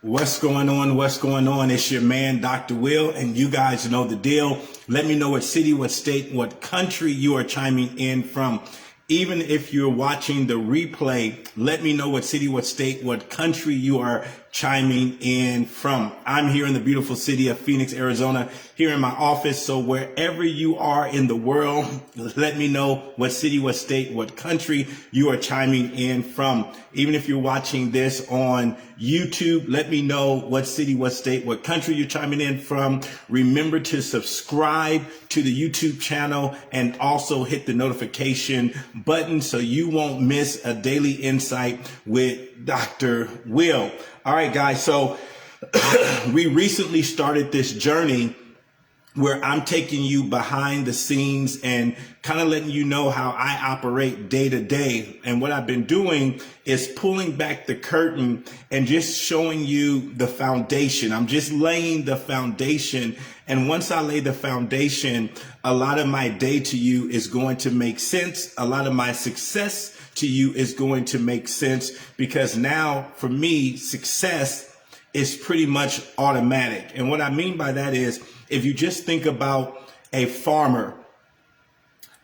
What's going on? What's going on? It's your man, Dr. Will, and you guys know the deal. Let me know what city, what state, what country you are chiming in from. Even if you're watching the replay, let me know what city, what state, what country you are chiming in from. I'm here in the beautiful city of Phoenix, Arizona, here in my office. So wherever you are in the world, let me know what city, what state, what country you are chiming in from. Even if you're watching this on YouTube, let me know what city, what state, what country you're chiming in from. Remember to subscribe to the YouTube channel and also hit the notification button so you won't miss a daily insight with Dr. Will. All right, guys. So we recently started this journey where I'm taking you behind the scenes and kind of letting you know how I operate day to day. And what I've been doing is pulling back the curtain and just showing you the foundation. I'm just laying the foundation. And once I lay the foundation, a lot of my day to you is going to make sense. A lot of my success to you is going to make sense, because now for me, success is pretty much automatic. And what I mean by that is, if you just think about a farmer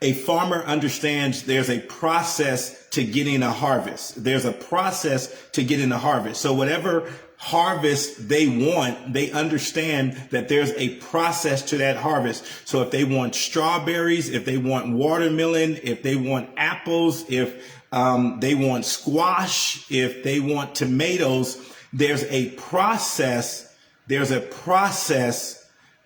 understands there's a process to getting a harvest. There's a process to getting a harvest. So whatever harvest they want, they understand that there's a process to that harvest. So if they want strawberries, if they want watermelon, if they want apples, if they want squash, if they want tomatoes, there's a process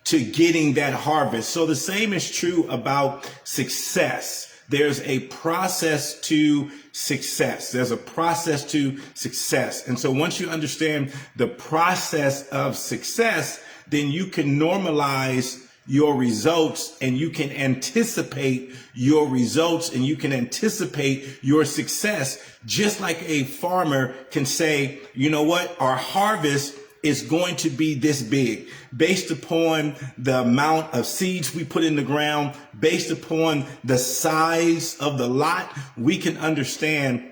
to getting that harvest. So the same is true about success. There's a process to success. There's a process to success. And so once you understand the process of success, then you can normalize your results and you can anticipate your results and you can anticipate your success. Just like a farmer can say, you know what, our harvest is going to be this big based upon the amount of seeds we put in the ground, based upon the size of the lot. We can understand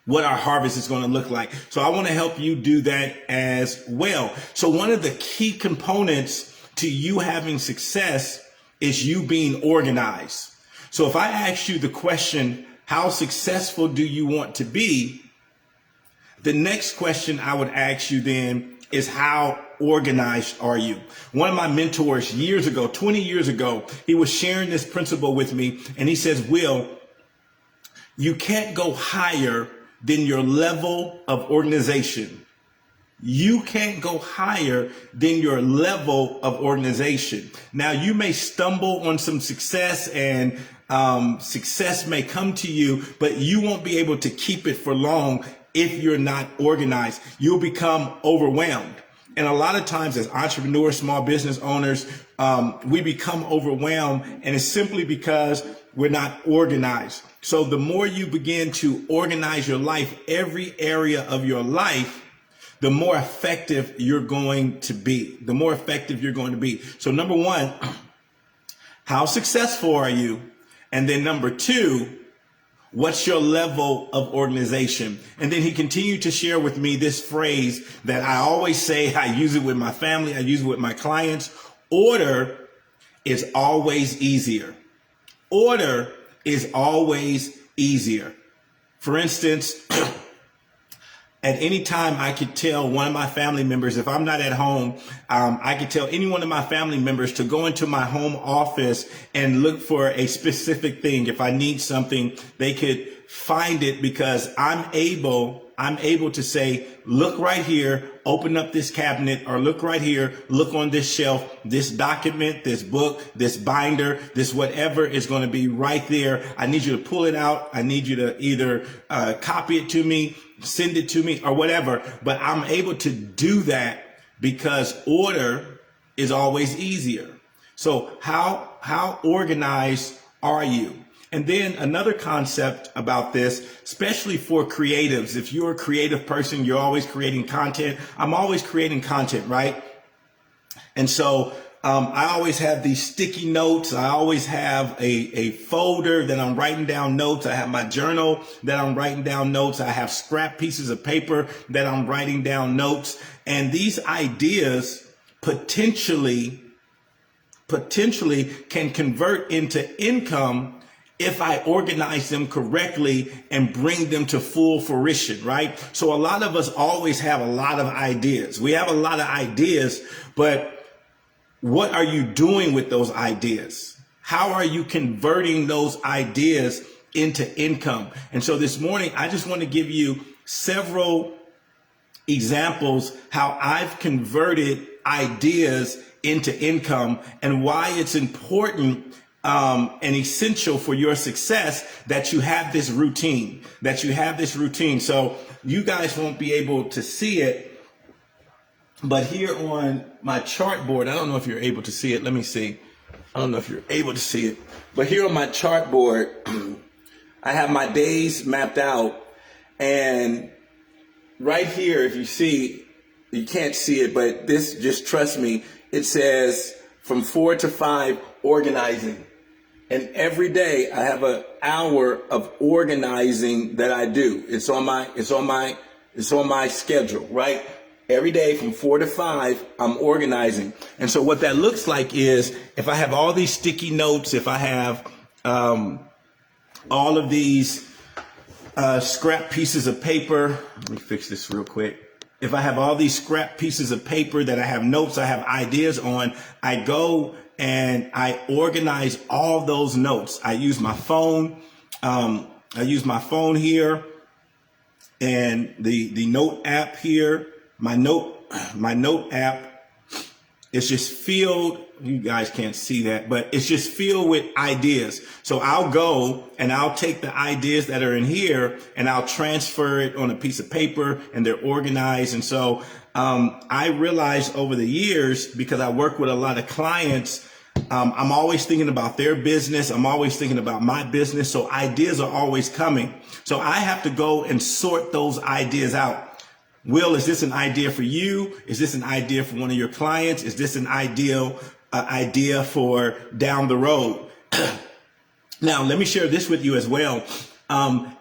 what our harvest is going to look like. So I want to help you do that as well. So one of the key components to you having success is you being organized. So if I ask you the question, how successful do you want to be? The next question I would ask you then is, how organized are you? One of my mentors years ago, 20 years ago, he was sharing this principle with me, and he says, Will, you can't go higher than your level of organization. You can't go higher than your level of organization. Now, you may stumble on some success and success may come to you, but you won't be able to keep it for long if you're not organized. You'll become overwhelmed. And a lot of times as entrepreneurs, small business owners, we become overwhelmed, and it's simply because we're not organized. So the more you begin to organize your life, every area of your life, the more effective you're going to be. The more effective you're going to be. So number one, how successful are you? And then number two, what's your level of organization? And then he continued to share with me this phrase that I always say. I use it with my family. I use it with my clients. Order is always easier. Order is always easier. For instance, at any time, I could tell one of my family members, if I'm not at home, I could tell any one of my family members to go into my home office and look for a specific thing. If I need something, they could find it, because I'm able to say, look right here, open up this cabinet, or look right here, look on this shelf, this document, this book, this binder, this whatever is going to be right there. I need you to pull it out. I need you to either copy it to me, send it to me, or whatever. But I'm able to do that because order is always easier. So how organized are you? And then another concept about this, especially for creatives, if you're a creative person, you're always creating content. I'm always creating content, right? And so I always have these sticky notes. I always have a folder that I'm writing down notes. I have my journal that I'm writing down notes. I have scrap pieces of paper that I'm writing down notes. And these ideas potentially can convert into income if I organize them correctly and bring them to full fruition, right? So a lot of us always have a lot of ideas. We have a lot of ideas, but what are you doing with those ideas? How are you converting those ideas into income? And so this morning, I just want to give you several examples how I've converted ideas into income and why it's important and essential for your success that you have this routine, So you guys won't be able to see it, but here on my chartboard, I don't know if you're able to see it. Let me see. I don't know if you're able to see it, but here on my chartboard, I have my days mapped out, and right here, if you see, you can't see it, but this, just trust me, it says from 4 to 5 organizing. And every day I have an hour of organizing that I do. It's on my schedule, right? Every day from 4 to 5, I'm organizing. And so what that looks like is if I have all these sticky notes, if I have all of these scrap pieces of paper, let me fix this real quick. If I have all these scrap pieces of paper that I have notes, I have ideas on, I go and I organize all those notes. I use my phone. Here and the note app here. My note app is just filled. You guys can't see that, but it's just filled with ideas. So I'll go and I'll take the ideas that are in here and I'll transfer it on a piece of paper, and they're organized. And so I realized over the years, because I work with a lot of clients, I'm always thinking about their business. I'm always thinking about my business. So ideas are always coming. So I have to go and sort those ideas out. Will, is this an idea for you? Is this an idea for one of your clients? Is this an idea for down the road? Now, let me share this with you as well.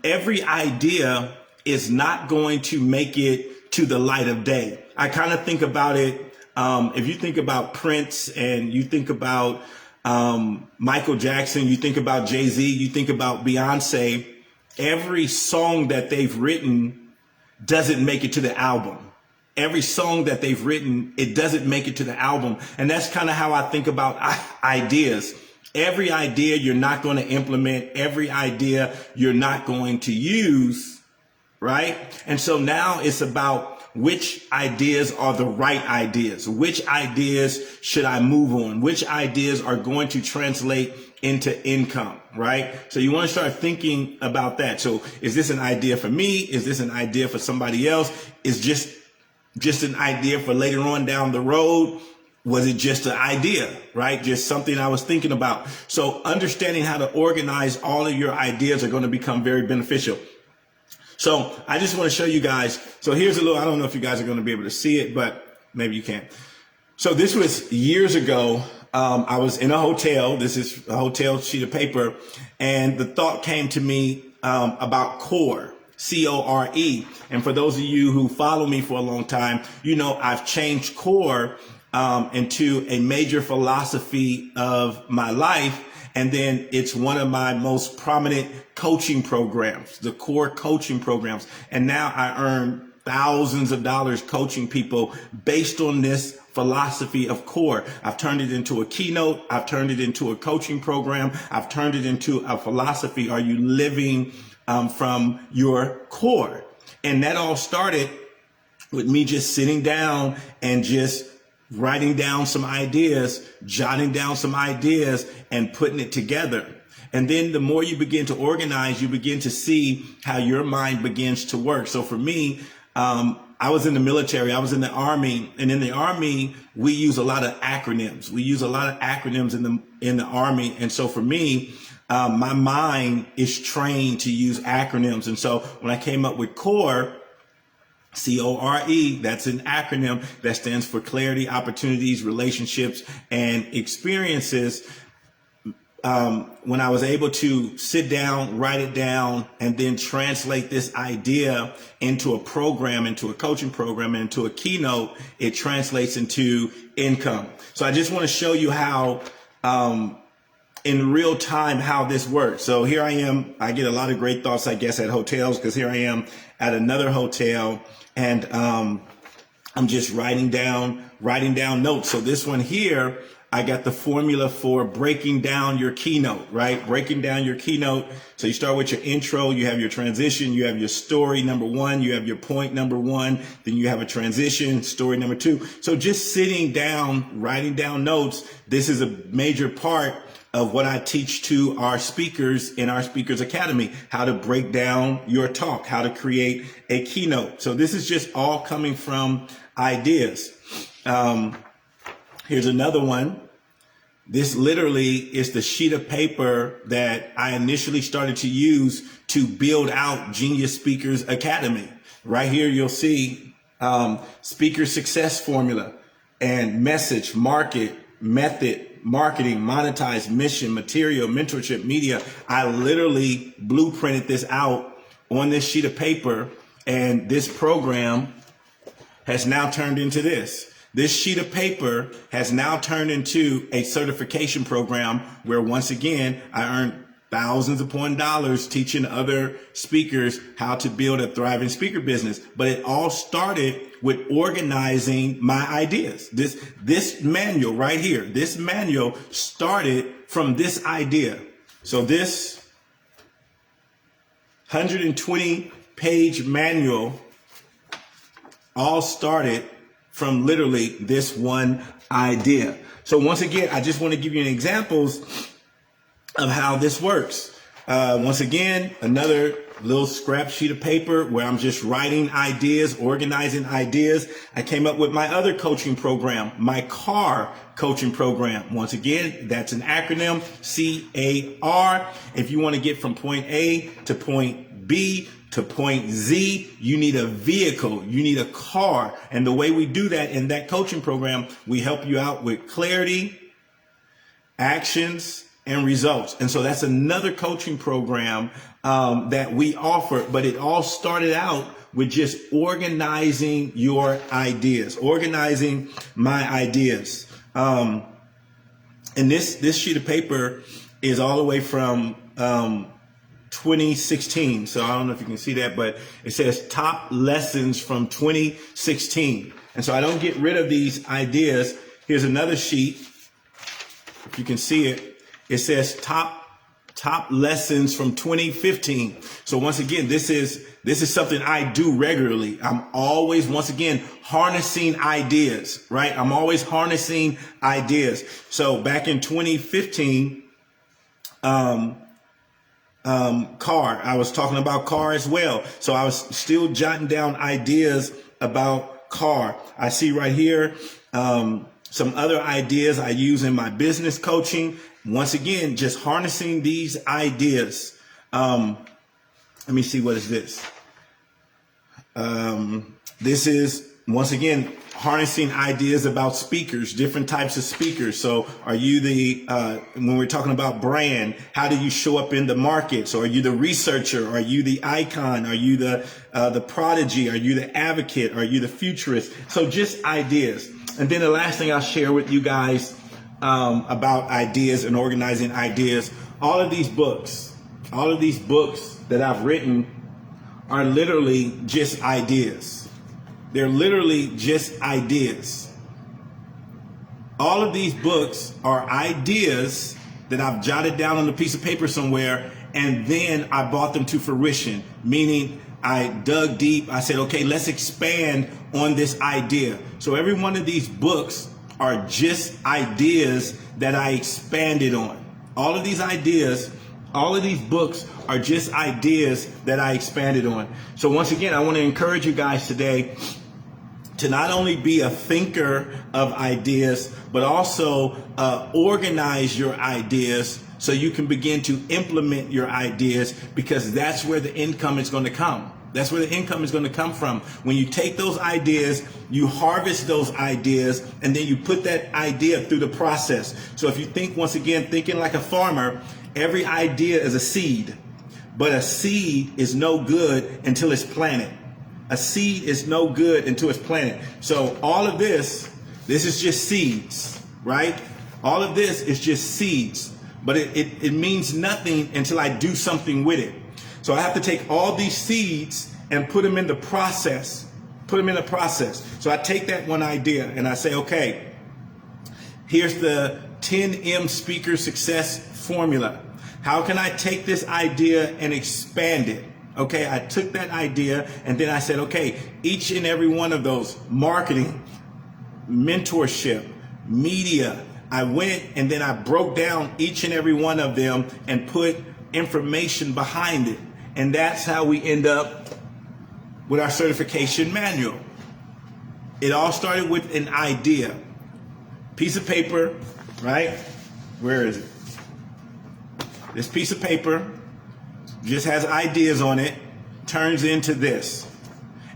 Every idea is not going to make it to the light of day. I kind of think about it. If you think about Prince and you think about Michael Jackson, you think about Jay-Z, you think about Beyonce, every song that they've written doesn't make it to the album. Every song that they've written, it doesn't make it to the album. And that's kind of how I think about ideas. Every idea you're not going to implement, every idea you're not going to use, right? And so now it's about which ideas are the right ideas. Which ideas should I move on? Which ideas are going to translate into income, right? So you want to start thinking about that. So is this an idea for me? Is this an idea for somebody else? Is just an idea for later on down the road? Was it just an idea, right? Just something I was thinking about. So understanding how to organize all of your ideas are going to become very beneficial. So I just want to show you guys. So here's a little, I don't know if you guys are going to be able to see it, but maybe you can. So this was years ago. I was in a hotel. This is a hotel sheet of paper. And the thought came to me about CORE, CORE. And for those of you who follow me for a long time, you know I've changed CORE into a major philosophy of my life. And then it's one of my most prominent coaching programs, the CORE coaching programs. And now I earn thousands of dollars coaching people based on this philosophy of CORE. I've turned it into a Keynote. I've turned it into a coaching program. I've turned it into a philosophy. Are you living from your CORE? And that all started with me just sitting down and just writing down some ideas, jotting down some ideas and putting it together. And then the more you begin to organize, you begin to see how your mind begins to work. So for me, I was in the military, I was in the Army, and in the Army, we use a lot of acronyms. We use a lot of acronyms in the Army. And so for me, my mind is trained to use acronyms. And so when I came up with CORE, CORE, that's an acronym that stands for clarity, opportunities, relationships, and experiences. When I was able to sit down, write it down, and then translate this idea into a program, into a coaching program, into a keynote, it translates into income. So I just want to show you how, in real time, how this works. So here I am. I get a lot of great thoughts, I guess, at hotels, because here I am at another hotel, and I'm just writing down notes. So this one here, I got the formula for breaking down your keynote, right? Breaking down your keynote. So you start with your intro, you have your transition, you have your story number one, you have your point number one, then you have a transition, story number two. So just sitting down, writing down notes, this is a major part of what I teach to our speakers in our Speakers Academy, how to break down your talk, how to create a keynote. So this is just all coming from ideas. Here's another one. This literally is the sheet of paper that I initially started to use to build out Genius Speakers Academy. Right here, you'll see speaker success formula and message, market, method, marketing, monetize, mission, material, mentorship, media. I literally blueprinted this out on this sheet of paper, and this program has now turned into this. This sheet of paper has now turned into a certification program where, once again, I earned thousands upon dollars teaching other speakers how to build a thriving speaker business. But it all started with organizing my ideas. This manual right here, this manual started from this idea. So this 120-page manual all started from literally this one idea. So once again, I just want to give you examples of how this works. Once again, another little scrap sheet of paper where I'm just writing ideas, organizing ideas. I came up with my other coaching program, my CAR coaching program. Once again, that's an acronym, CAR. If you want to get from point A to point B to point Z, you need a vehicle, you need a car. And the way we do that in that coaching program, we help you out with clarity, actions, and results. And so that's another coaching program that we offer, but it all started out with just organizing your ideas, organizing my ideas. And this sheet of paper is all the way from 2016. So I don't know if you can see that, but it says top lessons from 2016. And so I don't get rid of these ideas. Here's another sheet. If you can see it, it says top lessons from 2015. So once again, this is something I do regularly. I'm always, once again, harnessing ideas, right? I'm always harnessing ideas. So back in 2015, CAR, I was talking about CAR as well. So I was still jotting down ideas about CAR. I see right here some other ideas I use in my business coaching. Once again, just harnessing these ideas. Let me see, what is this? This is, once again, harnessing ideas about speakers, different types of speakers. So are you when we're talking about brand, how do you show up in the market? So are you the researcher? Are you the icon? Are you the prodigy? Are you the advocate? Are you the futurist? So just ideas. And then the last thing I'll share with you guys about ideas and organizing ideas, all of these books that I've written are literally just ideas. They're literally just ideas. All of these books are ideas that I've jotted down on a piece of paper somewhere, and then I brought them to fruition, meaning I dug deep. I said, okay, let's expand on this idea. So every one of these books are just ideas that I expanded on. All of these ideas, all of these books are just ideas that I expanded on. So once again, I want to encourage you guys today to not only be a thinker of ideas, but also organize your ideas so you can begin to implement your ideas, because that's where the income is going to come. That's where the income is going to come from. When you take those ideas, you harvest those ideas, and then you put that idea through the process. So if you think, once again, thinking like a farmer, every idea is a seed, but a seed is no good until it's planted. A seed is no good until it's planted. So all of this is just seeds, right? All of this is just seeds, but it means nothing until I do something with it. So I have to take all these seeds and put them in the process. So I take that one idea and I say, okay, here's the 10M speaker success formula. How can I take this idea and expand it? Okay, I took that idea and then I said, okay, each and every one of those, marketing, mentorship, media, I went and then I broke down each and every one of them and put information behind it. And that's how we end up with our certification manual. It all started with an idea. Piece of paper, right? Where is it? This piece of paper just has ideas on it, turns into this.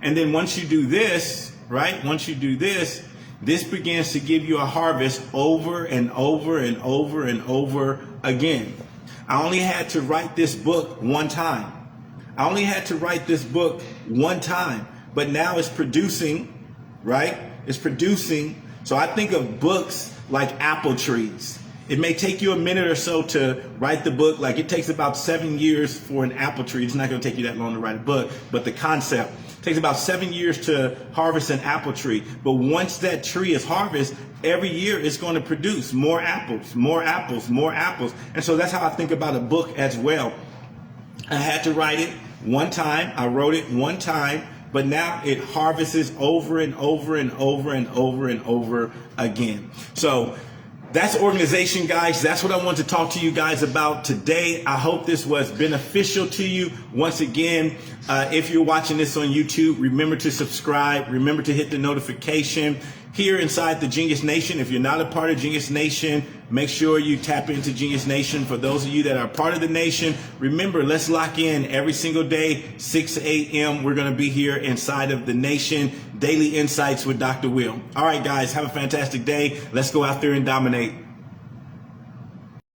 And then once you do this, right? Once you do this, this begins to give you a harvest over and over and over and over again. I only had to write this book one time. But now it's producing, right? It's producing. So I think of books like apple trees. It may take you a minute or so to write the book. Like it takes about 7 years for an apple tree. It's not going to take you that long to write a book, but the concept takes about 7 years to harvest an apple tree. But once that tree is harvested, every year it's going to produce more apples, more apples, more apples. And so that's how I think about a book as well. I had to write it one time. I wrote it one time, but now it harvests over and over and over and over and over again. So that's organization, guys. That's what I want to talk to you guys about today. I hope this was beneficial to you. Once again, if you're watching this on YouTube, remember to subscribe. Remember to hit the notification here inside the Genius Nation. If you're not a part of Genius Nation, make sure you tap into Genius Nation. For those of you that are part of the nation, remember, let's lock in every single day, 6 a.m. We're going to be here inside of the nation. Daily Insights with Dr. Will. All right, guys, have a fantastic day. Let's go out there and dominate.